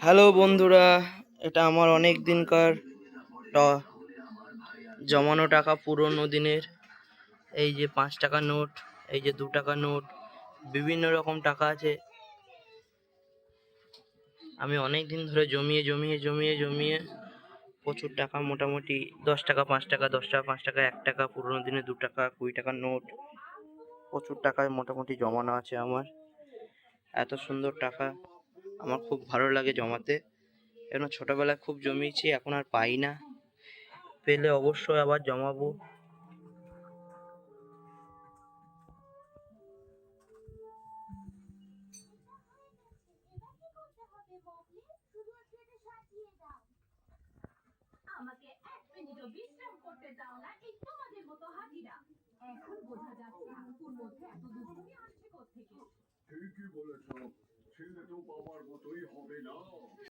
Hello বন্ধুরা, এটা আমার অনেক দিনকার জমানো টাকা, পুরনো দিনের। এই যে 5 টাকার নোট, এই যে 2 টাকার নোট, বিভিন্ন রকম টাকা আছে। আমি অনেক দিন ধরে জমিয়ে জমিয়ে জমিয়ে জমিয়ে প্রচুর টাকা, মোটামুটি 10 টাকা 5 টাকা, 10 টাকা 5 টাকা, 1 টাকা, পুরনো দিনে 2 টাকা, 20 টাকার নোট, প্রচুর টাকায় মোটামুটি জমানো আছে আমার। এত সুন্দর টাকা আমার খুব ভালো লাগে জমাতে। কেন ছোটবেলায় খুব জমিয়েছি, এখন আর পাই না। পেলে অবশ্যই আবার জমাবো। আমাকে 1 মিনিটও বিশ্রাম করতে দাও না, এই তোমাদের মতো হাতিরা। এখন বোঝা যাচ্ছে আপুর মধ্যে এত দুষ্টুমি আসছে কোত্থেকে। ঠিকই বলেছ, ছেলে তো বাবার মতোই হবে না।